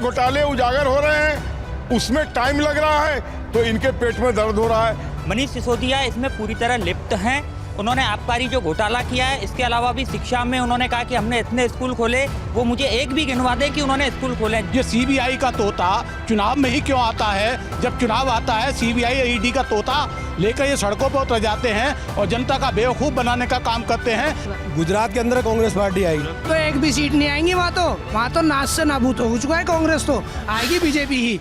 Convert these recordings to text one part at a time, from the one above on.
घोटाले उजागर हो रहे हैं, उसमें टाइम लग रहा है, तो इनके पेट में दर्द हो रहा है। मनीष सिसोदिया इसमें पूरी तरह लिप्त हैं। उन्होंने आबकारी जो घोटाला किया है, इसके अलावा भी शिक्षा में उन्होंने कहा कि हमने इतने स्कूल खोले, वो मुझे एक भी गिनवा दे कि उन्होंने स्कूल खोले। ये सीबीआई का तोता चुनाव में ही क्यों आता है? जब चुनाव आता है सीबीआई ईडी का तोता लेकर ये सड़कों पर उतर जाते हैं और जनता का बेवकूफ बनाने का काम करते हैं। गुजरात के अंदर कांग्रेस पार्टी आई तो एक भी सीट नहीं आएंगी। वहाँ तो नाश से नाबूद हो चुका है कांग्रेस, तो आएगी बीजेपी ही।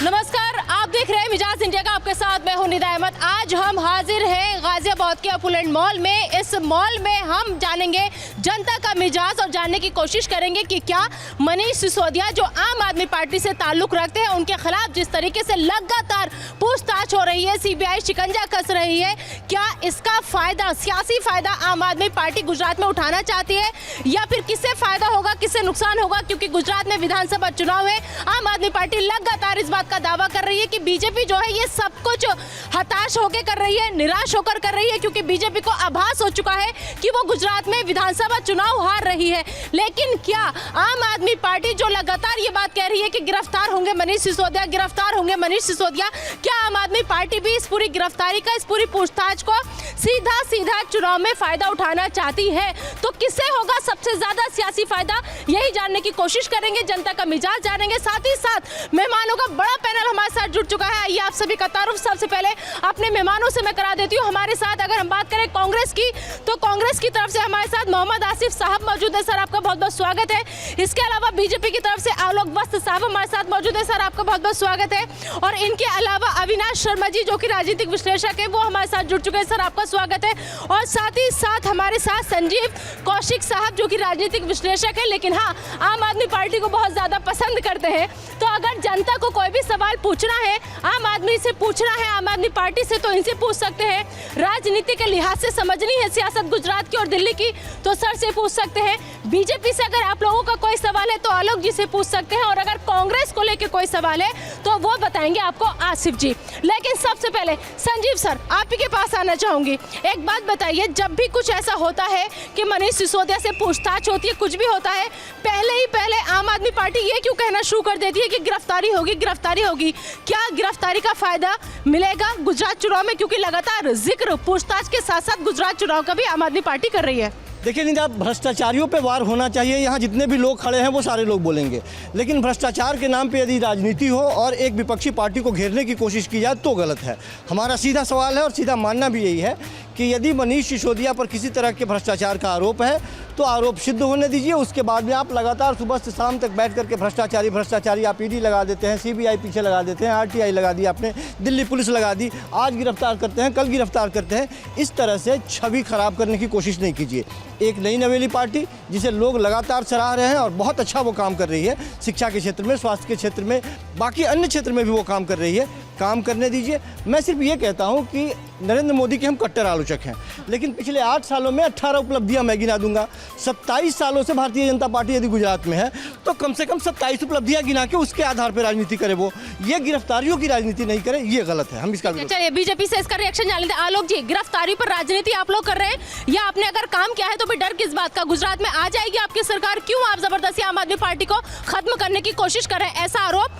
नमस्कार, आप देख रहे हैं मिजाज इंडिया का, आपके साथ मैं हूं निदा अहमद। आज हम हाजिर हैं गाजियाबाद के अपुलेंट मॉल में। इस मॉल में हम जानेंगे जनता का मिजाज और जानने की कोशिश करेंगे कि क्या मनीष सिसोदिया जो आम आदमी पार्टी से ताल्लुक रखते हैं, उनके खिलाफ जिस तरीके से लगातार पूछताछ हो रही है, सीबीआई शिकंजा कस रही है, क्या इसका फायदा, सियासी फायदा आम आदमी पार्टी गुजरात में उठाना चाहती है, या फिर किससे फायदा होगा, किससे नुकसान होगा? क्योंकि गुजरात में विधानसभा चुनाव है, आम आदमी पार्टी लगातार इस बात का दावा कर रही है कि बीजेपी जो है ये सब कुछ हताश होकर कर रही है, निराश होकर कर रही है, क्योंकि बीजेपी को आभास हो चुका है कि वो गुजरात में विधानसभा चुनाव हार रही है। लेकिन क्या आम आदमी पार्टी जो लगातार ये बात कह रही है कि गिरफ्तार होंगे मनीष सिसोदिया, गिरफ्तार होंगे मनीष सिसोदिया, क्या आम आदमी पार्टी भी इस पूरी गिरफ्तारी का, इस पूरी पूछताछ को सीधा सीधा चुनाव में फायदा उठाना चाहती है? तो किससे होगा सबसे ज्यादा सियासी फायदा, यही जानने की कोशिश करेंगे, जनता का मिजाज जानेंगे। साथ ही साथ मेहमानों का बड़ा पैनल हमारे साथ जुड़ चुका है। आइए आप सभी का तारुफ सबसे पहले अपने मेहमानों से मैं करा देती हूँ। हमारे साथ अगर हम बात करें कांग्रेस की, तो कांग्रेस की तरफ से हमारे साथ मोहम्मद आसिफ साहब मौजूद है। सर, आपका बहुत बहुत स्वागत है। इसके अलावा बीजेपी की तरफ से आलोक वस्त साहब हमारे साथ मौजूद है। सर, आपका बहुत बहुत स्वागत है। और इनके अलावा अविनाश शर्मा जी जो कि राजनीतिक विश्लेषक है, वो हमारे साथ जुड़ चुके हैं। सर, आपका स्वागत है। और साथ ही साथ हमारे साथ संजीव कौशिक साहब जो कि राजनीतिक विश्लेषक है, लेकिन हाँ, आम आदमी पार्टी को बहुत ज्यादा पसंद करते हैं। तो अगर जनता को कोई भी सवाल पूछना है, आम आदमी से पूछना है, आम आदमी पार्टी से, तो इनसे पूछ सकते हैं। राजनीति के लिहाज से समझनी है सियासत गुजरात की और दिल्ली की, तो सर से पूछ सकते हैं। बीजेपी से अगर आप लोगों का कोई सवाल है तो आलोक जी से पूछ सकते हैं, और अगर कांग्रेस को लेकर कोई सवाल है तो वो बताएंगे आपको आसिफ जी। लेकिन सबसे पहले संजीव सर, आप ही के पास आना चाहूंगी। एक बात बताइए, जब भी कुछ ऐसा होता है कि मनीष सिसोदिया से पूछताछ होती है, कुछ भी होता है, पहले आम आदमी पार्टी ये क्यों कहना शुरू कर देती है कि गिरफ्तारी होगी, गिरफ्तारी होगी? क्या गिरफ्तारी का फायदा मिलेगा गुजरात चुनाव में? क्योंकि लगातार जिक्र पूछताछ के साथ साथ गुजरात चुनाव का भी आम आदमी पार्टी कर रही है। देखिए निदा, भ्रष्टाचारियों पे वार होना चाहिए। यहाँ जितने भी लोग खड़े हैं वो सारे लोग बोलेंगे, लेकिन भ्रष्टाचार के नाम पे यदि राजनीति हो और एक विपक्षी पार्टी को घेरने की कोशिश की जाए तो गलत है। हमारा सीधा सवाल है और सीधा मानना भी यही है कि यदि मनीष सिसोदिया पर किसी तरह के भ्रष्टाचार का आरोप है तो आरोप सिद्ध होने दीजिए। उसके बाद में आप लगातार सुबह से शाम तक बैठ करके भ्रष्टाचारी आप ईडी लगा देते हैं, सीबीआई पीछे लगा देते हैं, आरटीआई लगा दी आपने, दिल्ली पुलिस लगा दी, आज गिरफ्तार करते हैं, कल गिरफ्तार करते हैं। इस तरह से छवि खराब करने की कोशिश नहीं कीजिए। एक नई नवेली पार्टी जिसे लोग लगातार सराह रहे हैं और बहुत अच्छा वो काम कर रही है, शिक्षा के क्षेत्र में, स्वास्थ्य के क्षेत्र में, बाकी अन्य क्षेत्र में भी वो काम कर रही है, काम करने दीजिए। मैं सिर्फ ये कहता हूँ कि नरेंद्र मोदी के हम कट्टर आलोचक हैं, लेकिन पिछले 8 सालों में 18 उपलब्धियां मैं गिना दूंगा। 27 सालों से भारतीय जनता पार्टी यदि गुजरात में है तो कम से कम 27 उपलब्धियां गिना के उसके आधार पर राजनीति करे। वो ये गिरफ्तारियों की राजनीति नहीं करे, ये गलत है। हम इसका चलिए बीजेपी से इसका रिएक्शन जान लेते हैं। आलोक जी, गिरफ्तारी पर राजनीति आप लोग कर रहे हैं, या आपने अगर काम किया है तो भी डर किस बात का? गुजरात में आ जाएगी आपकी सरकार, क्यों आप जबरदस्ती आम आदमी पार्टी को खत्म करने की कोशिश कर रहे हैं? ऐसा आरोप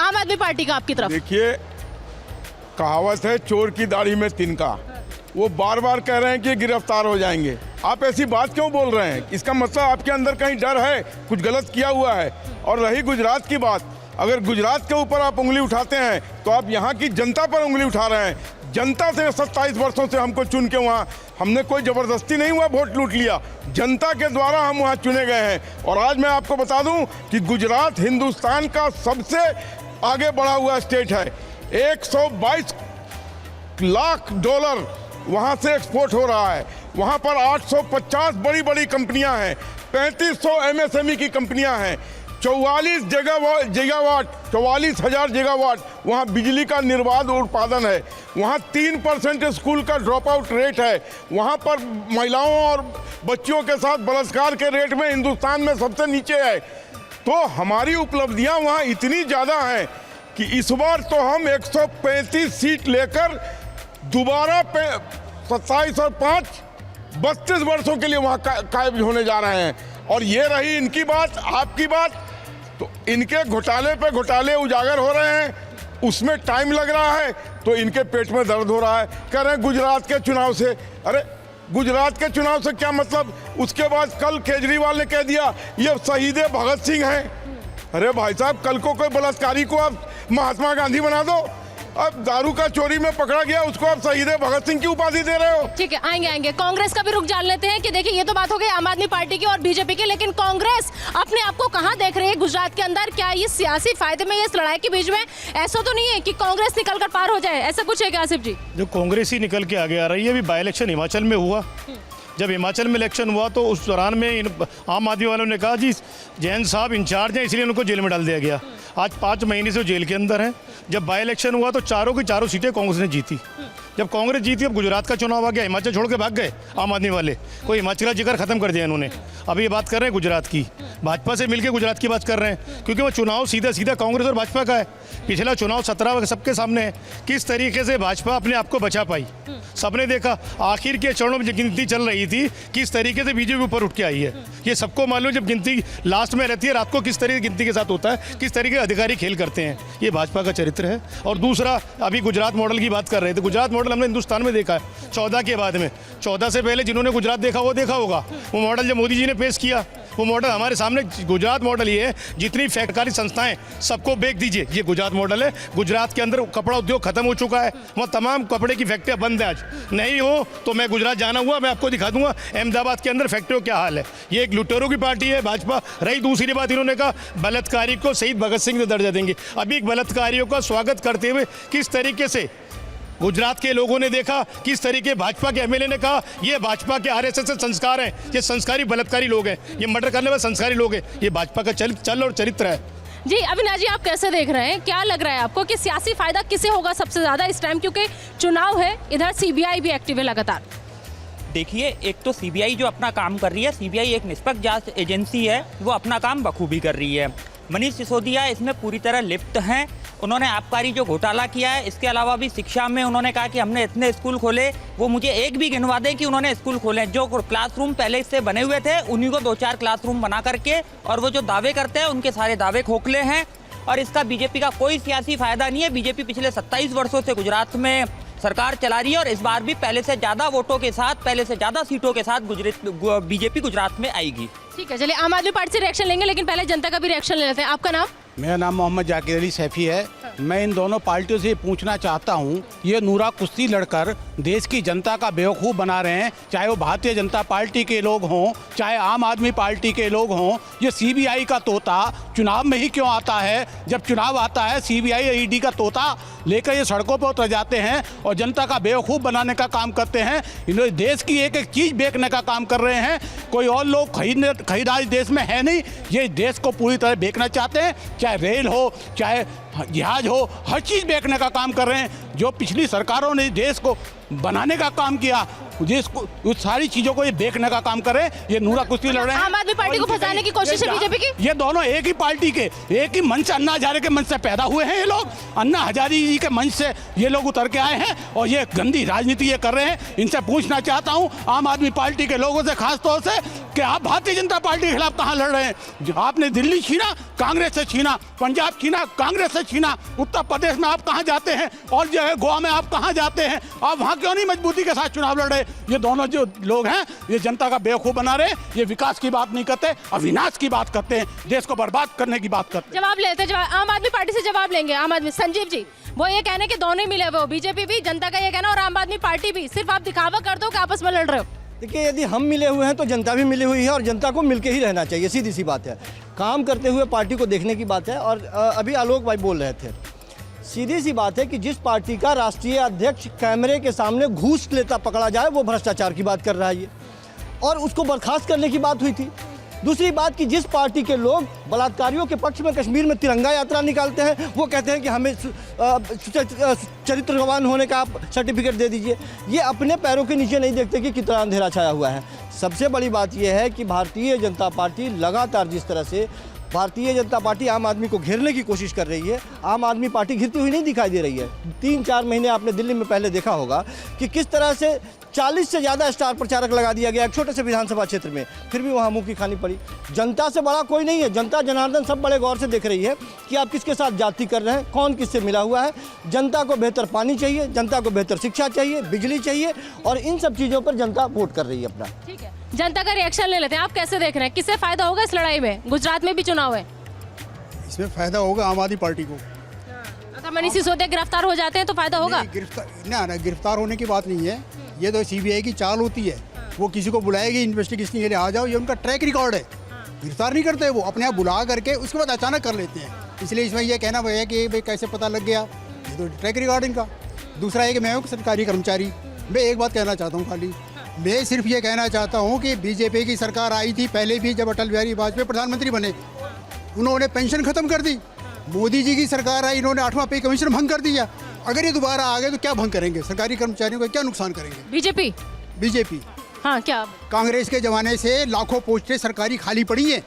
आम आदमी पार्टी का आपकी तरफ। देखिए, कहावत है चोर की दाढ़ी में तिनका। वो बार बार कह रहे हैं कि गिरफ्तार हो जाएंगे। आप ऐसी बात क्यों बोल रहे हैं? इसका मतलब आपके अंदर कहीं डर है, कुछ गलत किया हुआ है। और रही गुजरात की बात, अगर गुजरात के ऊपर आप उंगली उठाते हैं तो आप यहाँ की जनता पर उंगली उठा रहे हैं। जनता से 27 वर्षों से हमको चुन के वहाँ, हमने कोई ज़बरदस्ती नहीं हुआ वोट लूट लिया, जनता के द्वारा हम वहाँ चुने गए हैं। और आज मैं आपको बता दूँ कि गुजरात हिंदुस्तान का सबसे आगे बढ़ा हुआ स्टेट है। 122 लाख डॉलर वहाँ से एक्सपोर्ट हो रहा है। वहाँ पर 850 बड़ी बड़ी कंपनियाँ हैं, 3500 MSME की कंपनियाँ हैं, 44,000 गीगावाट वहाँ बिजली का निर्बाध उत्पादन है। वहाँ 3% स्कूल का ड्रॉप आउट रेट है। वहाँ पर महिलाओं और बच्चियों के साथ बलात्कार के रेट में हिंदुस्तान में सबसे नीचे है। तो हमारी उपलब्धियाँ वहाँ इतनी ज़्यादा हैं कि इस बार तो हम 135 सीट लेकर दोबारा 27 और 5 32 वर्षों के लिए वहाँ कायम होने जा रहे हैं। और ये रही इनकी बात, आपकी बात, तो इनके घोटाले पे घोटाले उजागर हो रहे हैं, उसमें टाइम लग रहा है, तो इनके पेट में दर्द हो रहा है। कह रहे हैं गुजरात के चुनाव से। अरे गुजरात के चुनाव से क्या मतलब? उसके बाद कल केजरीवाल ने कह दिया ये शहीद भगत सिंह हैं। अरे भाई साहब, कल को कोई बलात्कारी को आप महात्मा गांधी बना दो। अब दारू का चोरी में पकड़ा गया, उसको आप शहीद भगत सिंह की उपाधि दे रहे हो। ठीक है, आएंगे कांग्रेस का भी रुख जान लेते हैं कि देखिए ये तो बात हो गई आम आदमी पार्टी की और बीजेपी की, लेकिन कांग्रेस अपने आप को कहां देख रही है गुजरात के अंदर? क्या ये सियासी फायदे में, इस लड़ाई के बीच में ऐसा तो नहीं है कि कांग्रेस निकल कर पार हो जाए? ऐसा कुछ है क्या आसिफ जी? जो कांग्रेस ही निकल के आगे आ रही है। अभी बाई इलेक्शन हिमाचल में हुआ, जब हिमाचल में इलेक्शन हुआ तो उस दौरान में आम आदमी वालों ने कहा जी जैन साहब इंचार्ज हैं इसलिए उनको जेल में डाल दिया गया। आज 5 महीने से वो जेल के अंदर हैं। जब बाई इलेक्शन हुआ तो चारों की चारों सीटें कांग्रेस ने जीती। जब कांग्रेस जीती, अब गुजरात का चुनाव आ गया, हिमाचल छोड़ के भाग गए आम आदमी वाले। कोई हिमाचल का जिक्र खत्म कर दिया इन्होंने। अब ये बात कर रहे हैं गुजरात की, भाजपा से मिलकर गुजरात की बात कर रहे हैं, क्योंकि वो चुनाव सीधा सीधा कांग्रेस और भाजपा का है। पिछला चुनाव 17 सबके सामने है, किस तरीके से भाजपा अपने आप को बचा पाई सबने देखा। आखिर के चरणों में गिनती चल रही थी, किस तरीके से बीजेपी ऊपर उठ के आई है ये सबको मालूम। जब गिनती लास्ट में रहती है, रात को किस तरीके की गिनती के साथ होता है, किस तरीके के अधिकारी खेल करते हैं, ये भाजपा का चरित्र है। और दूसरा, अभी गुजरात मॉडल की बात कर रहे थे। गुजरात मॉडल हमने हिंदुस्तान में देखा है 14 के बाद में। 14 से पहले जिन्होंने गुजरात देखा वो देखा होगा। वो मॉडल जब मोदी जी ने पेश किया, वो मॉडल हमारे सामने गुजरात मॉडल ये है, जितनी सरकारी संस्थाएं सबको बेच दीजिए, ये गुजरात मॉडल है। गुजरात के अंदर कपड़ा उद्योग खत्म हो चुका है, वहाँ तमाम कपड़े की फैक्ट्रियाँ बंद है। आज नहीं हो तो मैं गुजरात जाना हुआ, मैं आपको दिखा दूंगा अहमदाबाद के अंदर फैक्ट्रियों क्या हाल है। ये एक लुटेरों की पार्टी है भाजपा। रही दूसरी बात, इन्होंने कहा बलात्कारी को शहीद भगत सिंह से दर्जा देंगे। अभी बलात्कारियों का स्वागत करते हुए किस तरीके से गुजरात के लोगों ने देखा, किस तरीके भाजपा के एमएलए ने कहा ये भाजपा के आरएसएस से संस्कार हैं, ये संस्कारी बलात्कारी लोग हैं, ये मर्डर करने वाले संस्कारी लोग हैं। ये भाजपा का चल और चरित्र है। जी अविनाश जी, आप कैसे देख रहे हैं? क्या लग रहा है आपको कि सियासी फायदा किसे होगा सबसे ज्यादा इस टाइम, क्योंकि चुनाव है, इधर सीबीआई भी एक्टिव है लगातार? देखिए, एक तो सीबीआई जो अपना काम कर रही है, सीबीआई एक निष्पक्ष जांच एजेंसी है, वो अपना काम बखूबी कर रही है। मनीष सिसोदिया इसमें पूरी तरह लिप्त हैं। उन्होंने आबकारी जो घोटाला किया है, इसके अलावा भी शिक्षा में उन्होंने कहा कि हमने इतने स्कूल खोले, वो मुझे एक भी गिनवा दें कि उन्होंने स्कूल खोले। जो क्लासरूम पहले से बने हुए थे उन्हीं को 2-4 क्लासरूम बना करके, और वो जो दावे करते हैं उनके सारे दावे खोखले हैं। और इसका बीजेपी का कोई सियासी फायदा नहीं है। बीजेपी पिछले 27 वर्षों से गुजरात में सरकार चला रही है और इस बार भी पहले से ज़्यादा वोटों के साथ, पहले से ज़्यादा सीटों के साथ बीजेपी गुजरात में आएगी। ठीक है, चलिए आम आदमी पार्टी से रिएक्शन लेंगे, लेकिन पहले जनता का भी रिएक्शन ले लेते हैं। आपका नाम? मेरा नाम मोहम्मद जाकिर अली सैफी है। मैं इन दोनों पार्टियों से पूछना चाहता हूं, ये नूरा कुश्ती लड़कर देश की जनता का बेवकूफ़ बना रहे हैं, चाहे वो भारतीय जनता पार्टी के लोग हों, चाहे आम आदमी पार्टी के लोग हों। ये सीबीआई का तोता चुनाव में ही क्यों आता है? जब चुनाव आता है सीबीआई ईडी का तोता लेकर ये सड़कों पर उतर जाते हैं और जनता का बेवकूफ़ बनाने का काम करते हैं। इन्होंने देश की एक एक चीज़ बेचने का काम कर रहे हैं। कोई और लोग खरीदारी देश में है नहीं, ये देश को पूरी तरह बेचना चाहते हैं। चाहे रेल हो, चाहे जहाज हो, हर चीज़ बेचने का काम कर रहे हैं। जो पिछली सरकारों ने देश को बनाने का काम किया, जिसको उस सारी चीज़ों को ये बेचने का काम कर रहे हैं। ये नूरा कुश्ती लड़ रहे हैं। आम आदमी पार्टी को फंसाने की कोशिश है बीजेपी की। ये दोनों एक ही पार्टी के, एक ही मंच, अन्ना हजारे के मंच से पैदा हुए हैं ये लोग। अन्ना हजारे जी के मंच से ये लोग उतर के आए हैं और ये गंदी राजनीति ये कर रहे हैं। इनसे पूछना चाहता हूँ आम आदमी पार्टी के लोगों से, खास तौर से, कि आप भारतीय जनता पार्टी के खिलाफ कहाँ लड़ रहे हैं? आपने दिल्ली छीना, कांग्रेस से छीना, पंजाब छीना, कांग्रेस से छीना, उत्तर प्रदेश में आप कहाँ जाते हैं, और जो है गोवा में आप कहाँ जाते हैं? आप वहाँ क्यों नहीं मजबूती के साथ चुनाव लड़ रहे? ये दोनों जो लोग हैं ये जनता का बेवकूफ़ बना रहे हैं। ये विकास की बात नहीं करते, अविनाश की बात करते हैं, देश को बर्बाद करने की बात करते हैं। जवाब लेते हैं, आम आदमी पार्टी से जवाब लेंगे। आम आदमी संजीव जी, वो ये कहने के दोनों मिले, वो बीजेपी भी, जनता का ये कहना, और आम आदमी पार्टी भी। सिर्फ आप दिखावा कर दो कि आपस में लड़ रहे हो। देखिए, यदि हम मिले हुए हैं तो जनता भी मिली हुई है और जनता को मिलके ही रहना चाहिए, सीधी सी बात है। काम करते हुए पार्टी को देखने की बात है। और अभी आलोक भाई बोल रहे थे, सीधी सी बात है कि जिस पार्टी का राष्ट्रीय अध्यक्ष कैमरे के सामने घूस लेता पकड़ा जाए, वो भ्रष्टाचार की बात कर रहा है ये, और उसको बर्खास्त करने की बात हुई थी। दूसरी बात कि जिस पार्टी के लोग बलात्कारियों के पक्ष में कश्मीर में तिरंगा यात्रा निकालते हैं, वो कहते हैं कि हमें चरित्रवान होने का आप सर्टिफिकेट दे दीजिए। ये अपने पैरों के नीचे नहीं देखते कि कितना अंधेरा छाया हुआ है। सबसे बड़ी बात यह है कि भारतीय जनता पार्टी लगातार जिस तरह से भारतीय जनता पार्टी आम आदमी को घेरने की कोशिश कर रही है। आम आदमी पार्टी घिरती हुई नहीं दिखाई दे रही है। 3-4 महीने आपने दिल्ली में पहले देखा होगा कि किस तरह से 40 से ज़्यादा स्टार प्रचारक लगा दिया गया एक छोटे से विधानसभा क्षेत्र में, फिर भी वहाँ मुँह की खानी पड़ी। जनता से बड़ा कोई नहीं है। जनता जनार्दन सब बड़े गौर से देख रही है कि आप किसके साथ जाति कर रहे हैं, कौन किससे मिला हुआ है। जनता को बेहतर पानी चाहिए, जनता को बेहतर शिक्षा चाहिए, बिजली चाहिए, और इन सब चीज़ों पर जनता वोट कर रही है अपना। ठीक है, जनता का रिएक्शन ले लेते हैं। आप कैसे देख रहे हैं, किससे फायदा होगा इस लड़ाई में? गुजरात में भी चुनाव है, इसमें फायदा होगा आम आदमी पार्टी को। अगर मनीष सिसोदिया गिरफ्तार हो जाते हैं तो फायदा होगा? गिरफ्तार होने की बात नहीं है, ये तो सीबीआई की चाल होती है। वो किसी को बुलाएगी इन्वेस्टिगेशन के लिए, आ जाओ, ये उनका ट्रैक रिकॉर्ड है। गिरफ्तार नहीं करते, वो अपने आप बुला करके उसके बाद अचानक कर लेते हैं। इसलिए इसमें यह कहना है कि भाई कैसे पता लग गया, ये तो ट्रैक रिकॉर्ड इनका। दूसरा है कि मैं हूँ सरकारी कर्मचारी। मैं एक बात कहना चाहता हूँ खाली, मैं सिर्फ ये कहना चाहता हूँ कि बीजेपी की सरकार आई थी पहले भी, जब अटल बिहारी वाजपेयी प्रधानमंत्री बने उन्होंने पेंशन खत्म कर दी। मोदी जी की सरकार आई, इन्होंने 8वां पे कमीशन भंग कर दिया। अगर ये दोबारा आ गए तो क्या भंग करेंगे? सरकारी कर्मचारियों को क्या नुकसान करेंगे? बीजेपी हाँ क्या? कांग्रेस के जमाने से लाखों पोस्टें सरकारी खाली पड़ी हैं,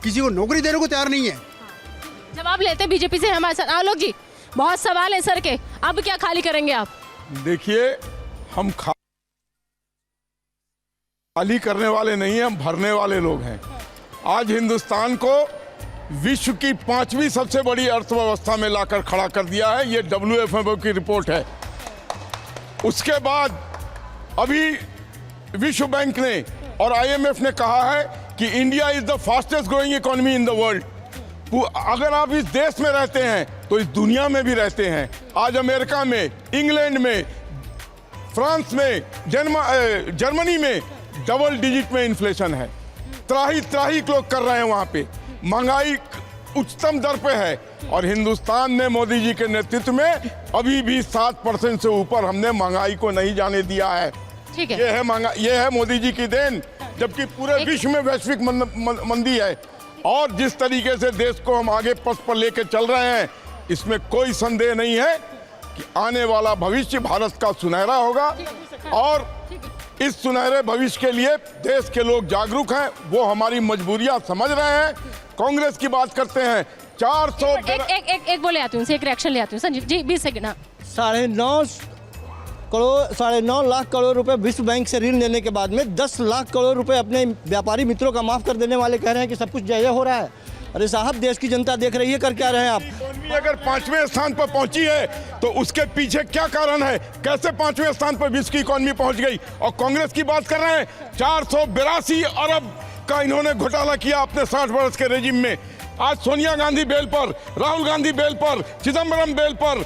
किसी को नौकरी देने को तैयार नहीं है। जवाब लेते बीजेपी से हमारे साथ। आलोक जी, बहुत सवाल है सर के, अब क्या खाली करेंगे आप? देखिए, हम खाली करने वाले नहीं हैं, हम भरने वाले लोग हैं। आज हिंदुस्तान को विश्व की 5वीं सबसे बड़ी अर्थव्यवस्था में लाकर खड़ा कर दिया है, ये WFO की रिपोर्ट है। उसके बाद अभी विश्व बैंक ने और IMF ने कहा है कि India is the fastest growing economy in the world. अगर आप इस देश में रहते हैं तो इस दुनिया में भी रहते हैं। आज अमेरिका में, इंग्लैंड में, फ्रांस में, जर्मनी में डबल डिजिट में इन्फ्लेशन है। त्राही लोग कर रहे हैं वहाँ पे, महंगाई उच्चतम दर पे है। और हिंदुस्तान में मोदी जी के नेतृत्व में अभी भी 7% से ऊपर हमने महंगाई को नहीं जाने दिया है। ठीक है, ये है मोदी जी की देन, जबकि पूरे विश्व में वैश्विक मंदी है। और जिस तरीके से देश को हम आगे पथ पर लेकर चल रहे हैं, इसमें कोई संदेह नहीं है कि आने वाला भविष्य भारत का सुनहरा होगा। और इस सुनहरे भविष्य के लिए देश के लोग जागरूक हैं, वो हमारी मजबूरियां समझ रहे हैं। कांग्रेस की बात करते हैं, 400 एक बोले आती हूँ, एक रिएक्शन ले आती हूँ। संजीव जी 20 सेकंड। 9.5 लाख करोड़ रुपए विश्व बैंक से ऋण लेने के बाद में 10 लाख करोड़ रुपए अपने व्यापारी मित्रों का माफ कर देने वाले कह रहे हैं कि सब कुछ जय हो रहा है। अरे साहब, देश की जनता देख रही है, कर क्या रहे हैं आप? इकोनॉमी अगर 5वें स्थान पर पहुंची है तो उसके पीछे क्या कारण है? कैसे 5वें स्थान पर विश्व की इकोनॉमी पहुंच गई? और कांग्रेस की बात कर रहे हैं, 482 अरब का इन्होंने घोटाला किया अपने 60 वर्ष के रेजिम में। आज सोनिया गांधी बेल पर, राहुल गांधी बेल पर, चिदम्बरम बेल पर,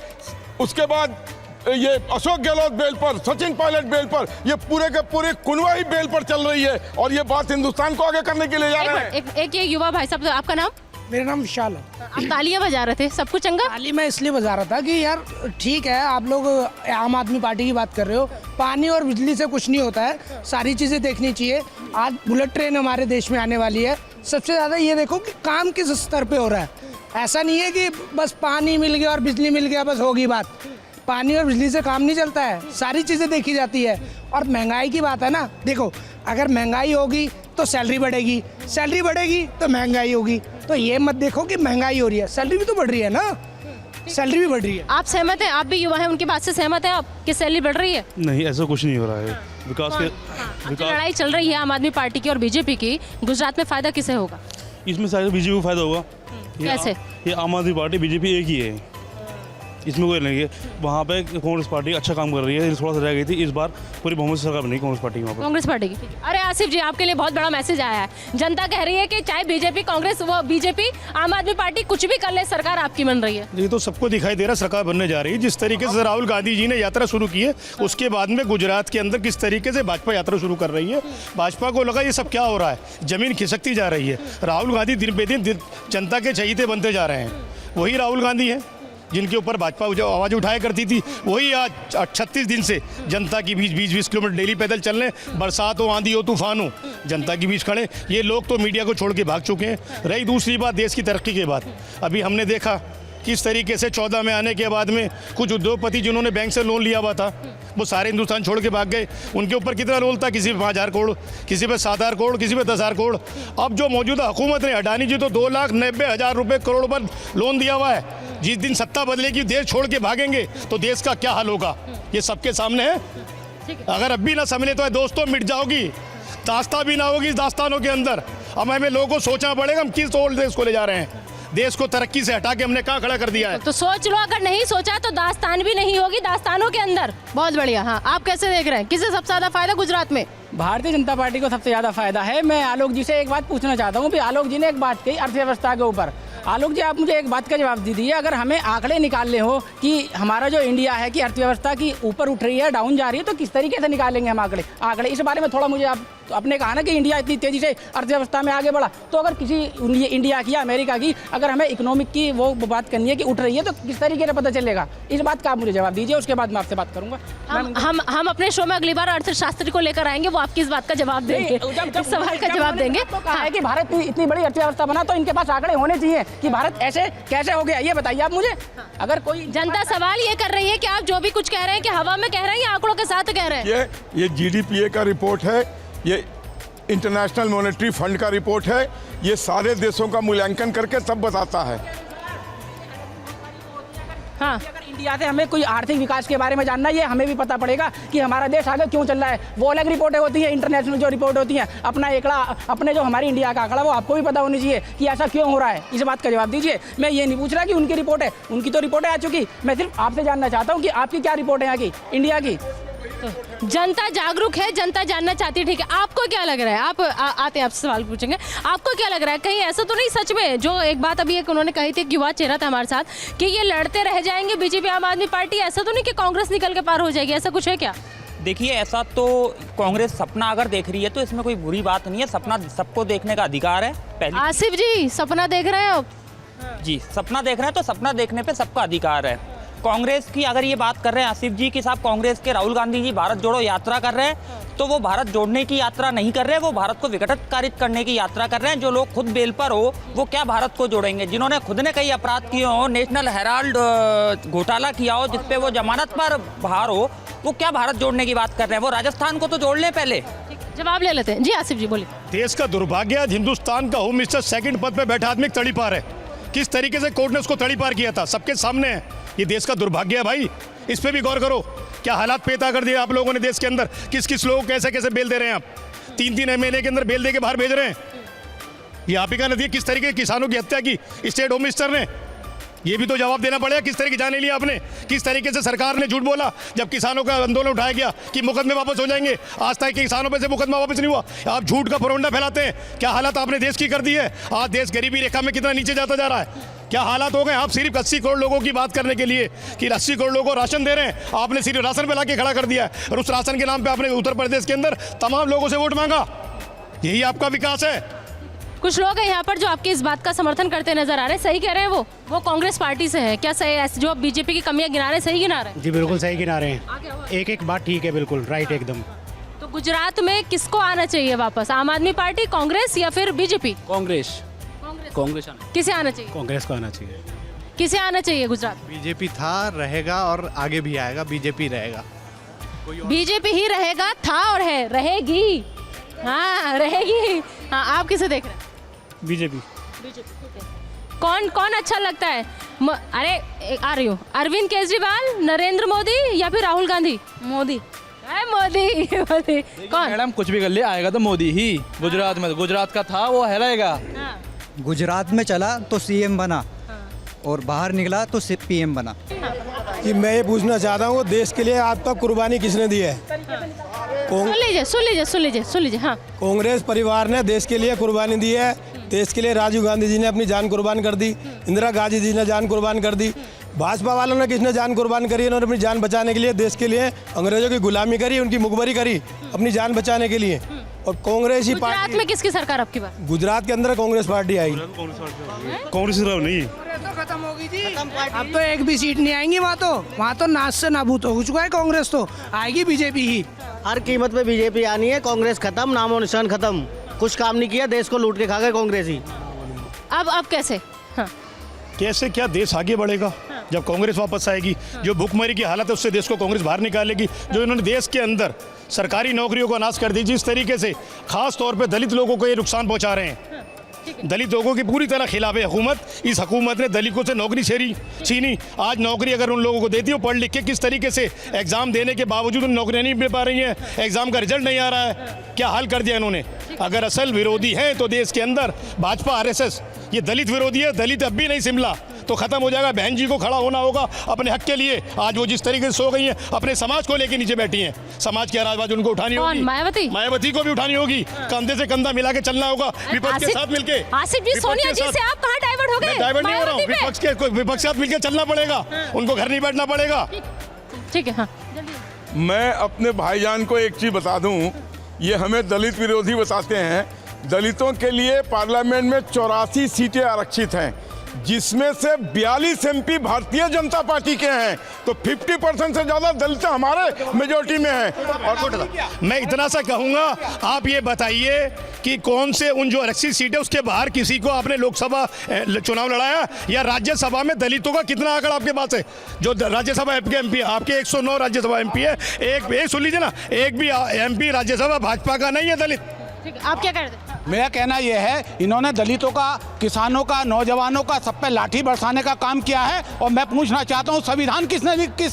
उसके बाद ये अशोक गहलोत बेल पर, सचिन पायलट बेल पर, ये पूरे के पूरे कुनवा ही बेल पर चल रही है। और ये बात हिंदुस्तान को आगे करने के लिए जा रहे हैं। एक ये युवा भाई साहब, आपका नाम? मेरा नाम विशाल है। आप तालियां बजा रहे थे, सब कुछ चंगा? ताली मैं इसलिए बजा रहा था कि यार ठीक है, आप लोग आम आदमी पार्टी की बात कर रहे हो, पानी और बिजली से कुछ नहीं होता है, सारी चीज़ें देखनी चाहिए। आज बुलेट ट्रेन हमारे देश में आने वाली है। सबसे ज़्यादा ये देखो कि काम किस स्तर पे हो रहा है। ऐसा नहीं है कि बस पानी मिल गया और बिजली मिल गया बस होगी बात। पानी और बिजली से काम नहीं चलता है, सारी चीज़ें देखी जाती है। और महंगाई की बात है ना, देखो अगर महंगाई होगी तो सैलरी बढ़ेगी, सैलरी बढ़ेगी तो महंगाई होगी। तो ये मत देखो कि महंगाई हो रही है, सैलरी भी तो बढ़ रही है ना, सैलरी भी बढ़ रही है। आप सहमत हैं? आप भी युवा हैं, उनकी बात से सहमत हैं आप कि सैलरी बढ़ रही है? नहीं, ऐसा कुछ नहीं हो रहा है। लड़ाई चल रही है आम आदमी पार्टी की और बीजेपी की, गुजरात में फायदा किसे होगा? इसमें शायद बीजेपी को फायदा होगा। कैसे? ये आम आदमी पार्टी बीजेपी एक ही है, इसमें कोई नहीं है। वहाँ पे कांग्रेस पार्टी अच्छा काम कर रही है, थोड़ा सा रह गई थी। इस बार पूरी बहुमत सरकार बनी कांग्रेस पार्टी की। कांग्रेस पार्टी की। अरे आसिफ जी, आपके लिए बहुत बड़ा मैसेज आया है। जनता कह रही है कि चाहे बीजेपी कांग्रेस, वो बीजेपी आम आदमी पार्टी कुछ भी कर ले, सरकार आपकी बन रही है। ये तो सबको दिखाई दे रहा है सरकार बनने जा रही है। जिस तरीके से राहुल गांधी जी ने यात्रा शुरू की है, उसके बाद में गुजरात के अंदर किस तरीके से भाजपा यात्रा शुरू कर रही है। भाजपा को लगा ये सब क्या हो रहा है, जमीन खिसकती जा रही है। राहुल गांधी दिन पे दिन जनता के चहीते बनते जा रहे हैं। वही राहुल गांधी है जिनके ऊपर भाजपा जो आवाज़ उठाया करती थी, वही आज 36 दिन से जनता के बीच 20-20 किलोमीटर डेली पैदल चलने, बरसात हो, आंधी हो, तूफान हो, जनता के बीच खड़े। ये लोग तो मीडिया को छोड़ के भाग चुके हैं। रही दूसरी बात देश की तरक्की के बाद, अभी हमने देखा किस तरीके से 14 में आने के बाद में कुछ उद्योगपति जिन्होंने बैंक से लोन लिया हुआ था वो सारे हिंदुस्तान छोड़ के भाग गए। उनके ऊपर कितना लोन था, किसी पे 5,000 करोड़, किसी पे 7,000 करोड़, किसी पे 10,000 करोड़। अब जो मौजूदा हुकूमत ने, अडानी जी तो 2,90,000 रुपये करोड़ पर लोन दिया हुआ है। जिस दिन सत्ता बदलेगी, देश छोड़ के भागेंगे तो देश का क्या हाल होगा, ये सबके सामने है। अगर अब भी ना समझे तो दोस्तों मिट जाओगी, दास्तां भी ना होगी इस दास्तानों के अंदर। अब हमें लोगों को सोचना पड़ेगा हम किस ओर देश को ले जा रहे हैं। देश को तरक्की से हटा के हमने कहाँ खड़ा कर दिया है। तो सोच लो, अगर नहीं सोचा तो दास्तान भी नहीं होगी दास्तानों के अंदर। बहुत बढ़िया। हाँ, आप कैसे देख रहे हैं, किसे सबसे ज्यादा फायदा गुजरात में? भारतीय जनता पार्टी को सबसे ज़्यादा फायदा है। मैं आलोक जी से एक बात पूछना चाहता हूँ कि आलोक जी ने एक बात कही अर्थव्यवस्था के ऊपर। आलोक जी, आप मुझे एक बात का जवाब दीजिए, अगर हमें आंकड़े निकालने हो कि हमारा जो इंडिया है कि अर्थव्यवस्था की ऊपर उठ रही है, डाउन जा रही है, तो किस तरीके से निकालेंगे हम आंकड़े इस बारे में थोड़ा मुझे आप, आपने कहा ना कि इंडिया इतनी तेज़ी से अर्थव्यवस्था में आगे बढ़ा, तो अगर किसी इंडिया की या अमेरिका की अगर हमें इकोनॉमिक की वो बात करनी है कि उठ रही है, तो किस तरीके से पता चलेगा? इस बात का आप मुझे जवाब दीजिए, उसके बाद मैं आपसे बात करूँगा। हम अपने शो में अगली बार अर्थशास्त्री को लेकर आएंगे, वो आपकी इस बात का जवाब देंगे, इस सवाल का जवाब देंगे। कहा है कि भारत की इतनी बड़ी अर्थव्यवस्था बना, तो इनके पास आंकड़े होने चाहिए कि भारत ऐसे कैसे हो गया, ये बताइए आप मुझे। अगर कोई जनता सवाल ये कर रही है कि आप जो भी कुछ कह रहे हैं कि हवा में कह रहे हैं या आंकड़ों के साथ कह रहे हैं? ये GDPA का रिपोर्ट है, ये इंटरनेशनल मॉनेटरी फंड का रिपोर्ट है, ये सारे देशों का मूल्यांकन करके तब बताता है। हाँ, अगर इंडिया से हमें कोई आर्थिक विकास के बारे में जानना है, ये हमें भी पता पड़ेगा कि हमारा देश आगे क्यों चल रहा है। वो अलग रिपोर्टें होती हैं, इंटरनेशनल जो रिपोर्ट होती हैं, अपना एकड़ा, अपने जो हमारी इंडिया का आंकड़ा, वो आपको भी पता होनी चाहिए कि ऐसा क्यों हो रहा है। इस बात का जवाब दीजिए। मैं ये नहीं पूछ रहा कि उनकी रिपोर्ट है, उनकी तो रिपोर्टें आ चुकी, मैं सिर्फ आपसे जानना चाहता हूँ कि आपकी क्या रिपोर्ट है यहाँ की, इंडिया की। तो जनता जागरूक है, जनता जानना चाहती है, ठीक है। आपको क्या लग रहा है, आप आते हैं आपसे सवाल पूछेंगे, आपको क्या लग रहा है, कहीं ऐसा तो नहीं सच में जो एक बात अभी एक उन्होंने कही थी, एक युवा चेहरा था हमारे साथ, कि ये लड़ते रह जाएंगे बीजेपी आम आदमी पार्टी, ऐसा तो नहीं कि कांग्रेस निकल के पार हो जाएगी, ऐसा कुछ है क्या? देखिए, ऐसा तो कांग्रेस सपना अगर देख रही है तो इसमें कोई बुरी बात नहीं है, सपना सबको देखने का अधिकार है। पहले आसिफ जी, सपना देख रहे हैं आप? जी, सपना देख रहे हैं तो सपना देखने पे सबका अधिकार है। कांग्रेस की अगर ये बात कर रहे हैं आसिफ जी कि साहब कांग्रेस के राहुल गांधी जी भारत जोड़ो यात्रा कर रहे हैं, तो वो भारत जोड़ने की यात्रा नहीं कर रहे, वो भारत को विघटित करने की यात्रा कर रहे हैं। जो लोग खुद बेल पर हो वो क्या भारत को जोड़ेंगे? जिन्होंने खुद ने कई अपराध किए हो, नेशनल हेराल्ड घोटाला किया हो जिसपे वो जमानत पर बाहर हो, वो क्या भारत जोड़ने की बात कर रहे हैं? वो राजस्थान को तो जोड़ लें पहले। जवाब ले लेते हैं जी, आसिफ जी बोलिए। देश का दुर्भाग्य आज हिंदुस्तान का होम मिनिस्टर सेकंड पद पे बैठा आदमी तड़ी पार है। किस तरीके से कोर्ट ने उसको तड़ी पार किया था सबके सामने है। ये देश का दुर्भाग्य है भाई, इस पे भी गौर करो। क्या हालात पैदा कर दिए आप लोगों ने देश के अंदर, किस किस लोगों को कैसे कैसे बेल दे रहे हैं आप, 3-3 MLA के अंदर बेल दे के बाहर भेज रहे हैं। ये आप ही का नतीजा, किस तरीके किसानों की हत्या की स्टेट होम मिनिस्टर ने, ये भी तो जवाब देना पड़ेगा। किस तरीके जाने लिया आपने, किस तरीके से सरकार ने झूठ बोला जब किसानों का आंदोलन उठाया गया कि मुकदमे वापस हो जाएंगे, आज तक किसानों पे से मुकदमा वापस नहीं हुआ। आप झूठ का फरोंडा फैलाते हैं। क्या हालत आपने देश की कर दी है, आज देश गरीबी रेखा में कितना नीचे जाता जा रहा है। क्या हालात हो गए। आप सिर्फ 80 करोड़ लोगों की बात करने के लिए कि 80 करोड़ लोगों को राशन दे रहे हैं, आपने सिर्फ राशन पे लाके खड़ा कर दिया है और उस राशन के नाम पे आपने उत्तर प्रदेश के अंदर तमाम लोगों से वोट मांगा। यही आपका विकास है। कुछ लोग हैं यहाँ पर जो आपकी इस बात का समर्थन करते नजर आ रहे हैं, सही कह रहे हैं वो कांग्रेस पार्टी से है क्या? सही ऐसे जो बीजेपी की कमियां गिना रहे हैं, सही गिना रहे हैं? जी बिल्कुल सही गिना रहे हैं, एक एक बात ठीक है, बिल्कुल राइट एकदम। तो गुजरात में किसको आना चाहिए वापस, आम आदमी पार्टी, कांग्रेस या फिर बीजेपी? कांग्रेस किसे आना चाहिए? कांग्रेस को आना चाहिए। किसे आना चाहिए गुजरात? बीजेपी था, रहेगा और आगे भी आएगा, बीजेपी रहेगा। बीजेपी ही रहेगा, था और है, रहेगी। हाँ रहेगी। हाँ, आप किसे देख रहे हैं? बीजेपी। कौन अच्छा लगता है? आ रही हो, अरविंद केजरीवाल, नरेंद्र मोदी या फिर राहुल गांधी? मोदी। कौन? मैडम कुछ भी कर ले, आएगा तो मोदी ही। गुजरात में, गुजरात का था वो है रहेगा। गुजरात में चला तो सीएम बना और बाहर निकला तो पीएम बना। कि मैं ये पूछना चाहता हूँ, देश के लिए आज तक कुर्बानी किसने दी है? सुन लीजिए। हाँ, कांग्रेस परिवार ने देश के लिए कुर्बानी दी है। देश के लिए राजीव गांधी जी ने अपनी जान कुर्बान कर दी, इंदिरा गांधी जी ने जान कुर्बान कर दी। भाजपा वालों ने किसने जान कुर्बान करी? उन्होंने अपनी जान बचाने के लिए देश के लिए अंग्रेजों की गुलामी करी, उनकी मुखबरी करी अपनी जान बचाने के लिए। और कांग्रेस ही गुजरात में किसकी सरकार आपकी बार? गुजरात के अंदर कांग्रेस पार्टी आएगी। कांग्रेस नहीं, तो खत्म होगी जी, अब तो एक भी सीट नहीं आएंगी वहाँ तो नाश से नाबूद हो चुका है कांग्रेस, तो आएगी बीजेपी ही। हर कीमत पे बीजेपी आनी है, कांग्रेस खत्म, नामो निशान खत्म। कुछ काम नहीं किया, देश को लूट के खा गए कांग्रेस ही। अब कैसे? हाँ, कैसे क्या देश आगे बढ़ेगा जब कांग्रेस वापस आएगी? जो भूखमरी की हालत है उससे देश को कांग्रेस बाहर निकालेगी। जो इन्होंने देश के अंदर सरकारी नौकरियों को नाश कर दी, जिस तरीके से खास तौर पे दलित लोगों को ये नुकसान पहुंचा रहे हैं, दलित लोगों की पूरी तरह खिलाफ है हुकूमत। इस हुकूमत ने दलितों से नौकरी छीनी। आज नौकरी अगर उन लोगों को देती हो पढ़ लिख के, किस तरीके से एग्ज़ाम देने के बावजूद उन नौकरियां नहीं मिल पा रही हैं, एग्ज़ाम का रिजल्ट नहीं आ रहा है, क्या हाल कर दिया इन्होंने। अगर असल विरोधी हैं तो देश के अंदर भाजपा आरएसएस, ये दलित विरोधी है। दलित अब भी नहीं सिमला तो ख़त्म हो जाएगा। बहन जी को खड़ा होना होगा अपने हक के लिए। आज वो जिस तरीके से सो गई हैं, अपने समाज को लेके नीचे बैठी हैं, समाज की आवाज़ उनको उठानी होगी। मायावती को भी उठानी होगी। कंधे से कंधा मिला के चलना होगा विपक्ष के साथ मिलके। आसिफ जी, सोनिया जी से आप कहाँ डाइवर्ट हो गए? डाइवर्ट नहीं हो रहा हूँ, विपक्ष के साथ मिलकर चलना पड़ेगा, उनको घर नहीं बैठना पड़ेगा। ठीक है, हाँ। मैं अपने भाईजान को एक चीज़ बता दूं, ये हमें दलित विरोधी बताते हैं। दलितों के लिए पार्लियामेंट में 84 सीटें आरक्षित हैं, जिसमें से 42 एमपी भारतीय जनता पार्टी के हैं। तो 50% से ज़्यादा दलित हमारे मेजोरिटी में हैं। और मैं इतना सा कहूँगा, आप ये बताइए कि कौन से उन जो आरक्षित सीटें उसके बाहर किसी को आपने लोकसभा चुनाव लड़ाया या राज्यसभा में दलितों का कितना आंकड़ा आपके पास है? जो राज्यसभा एमपी आपके 109 राज्यसभा एमपी है, एक सुन लीजिए ना, एक भी एमपी राज्यसभा भाजपा का नहीं है दलित। आप क्या कहते हैं? मेरा कहना यह है, इन्होंने दलितों का, किसानों का, नौजवानों का, सब पे लाठी बरसाने का काम किया है। और मैं पूछना चाहता हूँ, संविधान किस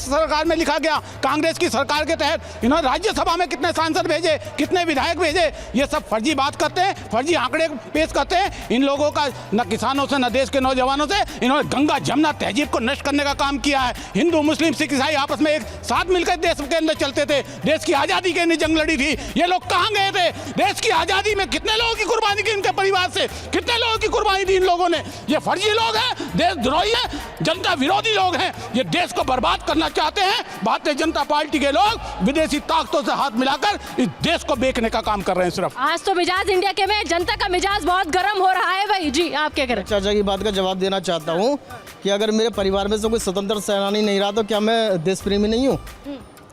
सरकार में लिखा गया? कांग्रेस की सरकार के तहत। इन्होंने राज्यसभा में कितने सांसद भेजे, कितने विधायक भेजे? ये सब फर्जी बात करते हैं, फर्जी आंकड़े पेश करते हैं। इन लोगों का न किसानों से, न देश के नौजवानों से, इन्होंने गंगा जमुना तहजीब को नष्ट करने का काम किया है। हिंदू, मुस्लिम, सिख, ईसाई आपस में एक साथ मिलकर देश के अंदर चलते थे। देश की आज़ादी के लिए जंग लड़ी थी। ये लोग कहाँ गए थे? देश की आज़ादी में कितने लोगों की कुर्बानी की? इनके परिवार से कितने लोगों की कुर्बानी दी इन लोगों ने? ये फर्जी लोग हैं, देशद्रोही हैं, जनता विरोधी लोग हैं। ये देश को बर्बाद करना चाहते हैं। भारतीय जनता पार्टी के लोग विदेशी ताकतों से हाथ मिलाकर इस देश को बेचने का काम कर रहे हैं सिर्फ। आज तो मिजाज इंडिया के में जनता का मिजाज बहुत गर्म हो रहा है भाई जी, आप क्या करें? चाचा की बात का जवाब देना चाहता हूँ कि अगर मेरे परिवार में से कोई स्वतंत्र सेनानी नहीं रहा तो क्या मैं देश प्रेमी नहीं हूँ?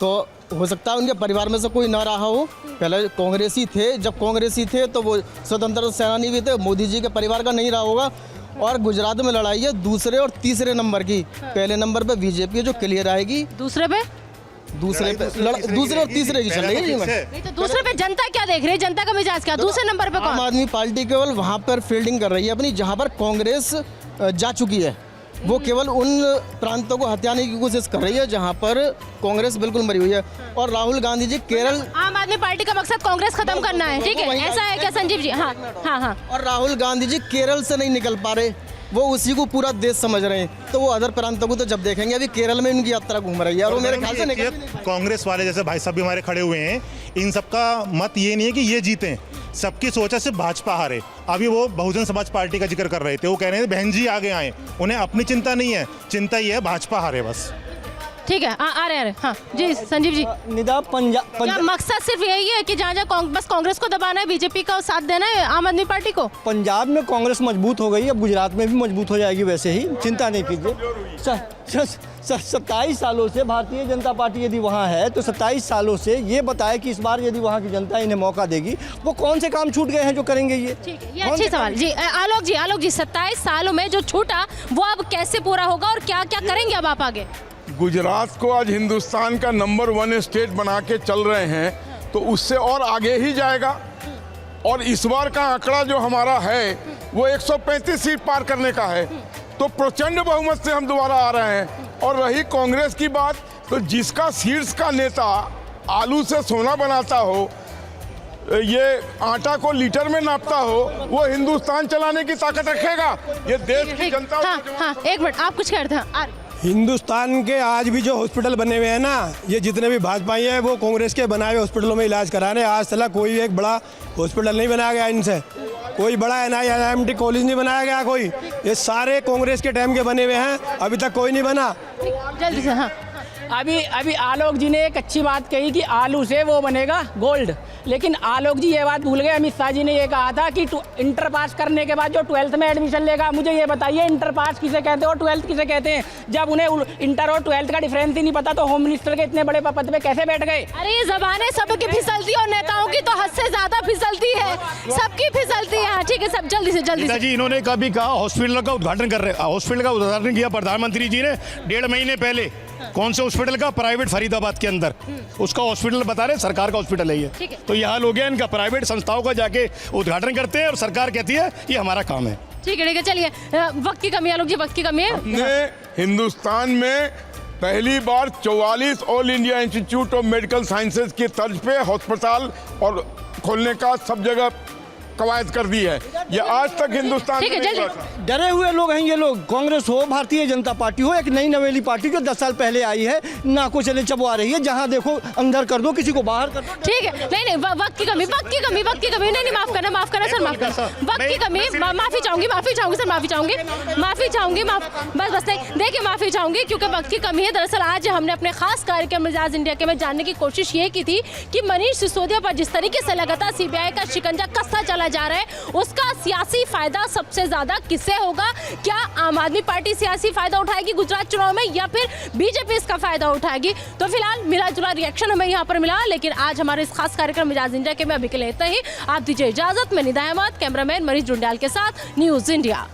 तो हो सकता है उनके परिवार में से कोई ना रहा हो। पहले कांग्रेसी थे, जब कांग्रेसी थे तो वो स्वतंत्र सेनानी भी थे। मोदी जी के परिवार का नहीं रहा होगा। और गुजरात में लड़ाई है दूसरे और तीसरे नंबर की। पहले नंबर पे बीजेपी है जो क्लियर आएगी, दूसरे और तीसरे की चल रही है। नहीं तो दूसरे पे जनता क्या देख रही है? जनता का मिजाज क्या? दूसरे नंबर पे आम आदमी पार्टी केवल वहाँ पर फील्डिंग कर रही है अपनी, जहाँ पर कांग्रेस जा चुकी है। वो केवल उन प्रांतों को हथियाने की कोशिश कर रही है जहां पर कांग्रेस बिल्कुल मरी हुई है। और राहुल गांधी जी केरल, आम आदमी पार्टी का मकसद कांग्रेस खत्म करना है, ठीक है? ऐसा है क्या संजीव जी? हाँ हाँ हाँ। और राहुल गांधी जी केरल से नहीं निकल पा रहे, वो उसी को पूरा देश समझ रहे हैं। तो वो अदर प्रांतों को तो जब देखेंगे, अभी केरल में उनकी यात्रा घूम रही है और वो मेरे ख्याल से कांग्रेस वाले जैसे भाई साहब भी हमारे खड़े हुए हैं, इन सबका मत ये नहीं है कि ये जीतें, सबकी सोच है सिर्फ भाजपा हारे। अभी वो बहुजन समाज पार्टी का जिक्र कर रहे थे, वो कह रहे हैं बहन जी आगे आए, उन्हें अपनी चिंता नहीं है, चिंता ये है भाजपा हारे बस। ठीक है, आ रहे हाँ जी संजीव जी। निदा क्या मकसद सिर्फ यही है कि जहाँ बस कांग्रेस को दबाना है, बीजेपी का साथ देना है आम आदमी पार्टी को? पंजाब में कांग्रेस मजबूत हो गई, अब गुजरात में भी मजबूत हो जाएगी। वैसे ही चिंता नहीं कीजिए। 27 सालों से भारतीय जनता पार्टी यदि वहाँ है तो 27 सालों से ये बताए कि इस बार यदि वहाँ की जनता इन्हें मौका देगी, वो कौन से काम छूट गए हैं जो करेंगे ये? ठीक है, ये अच्छी सवाल जी। आलोक जी 27 सालों में जो छूटा वो अब कैसे पूरा होगा और क्या क्या करेंगे अब आप आगे? गुजरात को आज हिंदुस्तान का नंबर 1 स्टेट बना के चल रहे हैं, तो उससे और आगे ही जाएगा। और इस बार का आंकड़ा जो हमारा है वो 135 सीट पार करने का है। तो प्रचंड बहुमत से हम दोबारा आ रहे हैं। और रही कांग्रेस की बात, तो जिसका शीर्ष का नेता आलू से सोना बनाता हो, ये आटा को लीटर में नापता हो, वो हिंदुस्तान चलाने की ताकत रखेगा। ये देश की जनता। हाँ, एक मिनट, आप कुछ कह रहे थे? हिंदुस्तान के आज भी जो हॉस्पिटल बने हुए हैं ना, ये जितने भी भाजपाई हैं वो कांग्रेस के बनाए हुए हॉस्पिटलों में इलाज करा रहे हैं। आज तक कोई एक बड़ा हॉस्पिटल नहीं बनाया गया इनसे, कोई बड़ा NIMT कॉलेज नहीं बनाया गया कोई। ये सारे कांग्रेस के टाइम के बने हुए हैं, अभी तक कोई नहीं बना। जल्दी से। हाँ, अभी अभी आलोक जी ने एक अच्छी बात कही कि आलू से वो बनेगा गोल्ड, लेकिन आलोक जी ये बात भूल गए। अमित शाह जी ने ये कहा था कि इंटर पास करने के बाद जो 12th में एडमिशन लेगा, मुझे ये बताइए इंटर पास किसे कहते हैं और 12th किसे कहते हैं? जब उन्हें इंटर और 12th का डिफरेंस ही नहीं पता तो होम मिनिस्टर के इतने बड़े पद पे कैसे बैठ गए? अरे ये जबानें सबकी फिसलती और नेताओं की तो हद से ज्यादा फिसलती है, सबकी फिसलती है। हाँ ठीक है, सब जल्दी से जी इन्होंने कभी कहा हॉस्पिटल का उद्घाटन कर रहे, हॉस्पिटल का उद्घाटन किया प्रधानमंत्री जी ने 1.5 महीने पहले। कौन से हॉस्पिटल का? प्राइवेट फरीदाबाद के अंदर उसका हॉस्पिटल बता रहे, सरकार का हॉस्पिटल है ये। तो ये हाल हो गया इनका, प्राइवेट संस्थाओं का जाके उद्घाटन करते हैं और सरकार कहती है ये हमारा काम है। ठीक है चलिए, वक्त की कमी है आलोक जी, वक्त की कमी है। अपने हिंदुस्तान में पहली बार 44 all India institute of medical sciences की तर्ज पे अस्पताल और खोलने का सब जगह कवायद कर दी है। ये आज तक हिंदुस्तान में नहीं हुआ था। डरे हुए लोग हैं ये लोग, कांग्रेस हो, भारतीय जनता पार्टी हो, एक नई नवेली पार्टी जो 10 साल पहले आई है, नाको चले चबवा रही है, जहां देखो अंदर कर दो, किसी को बाहर कर दो। ठीक है, नहीं वक्त की कमी नहीं, माफ करना सर, माफ करना। वक्त की कमी, माफी चाहूंगी सर, माफी चाहूंगी बस नहीं, देखिए माफी चाहूंगी क्योंकि वक्त की कमी है। दरअसल आज हमने अपने खास कार्यक्रम मिजाज इंडिया के में जानने की कोशिश ये की थी कि मनीष सिसोदिया पर जिस तरीके से लगातार सीबीआई का शिकंजा कसता चला जा रहा है, उसका सियासी फायदा सबसे ज्यादा किसे होगा? क्या आम आदमी पार्टी सियासी फायदा उठाएगी गुजरात चुनाव में या फिर बीजेपी इसका फायदा उठाएगी? तो फिलहाल मिला जुला रिएक्शन हमें यहाँ पर मिला, लेकिन आज हमारे इस खास कार्यक्रम मिजाज इंडिया के में अभी के लिए इतना ही। आप दीजिए इजाजत। मैं निदा अहमद, कैमरामैन मनीष जुंडाल के साथ, न्यूज इंडिया।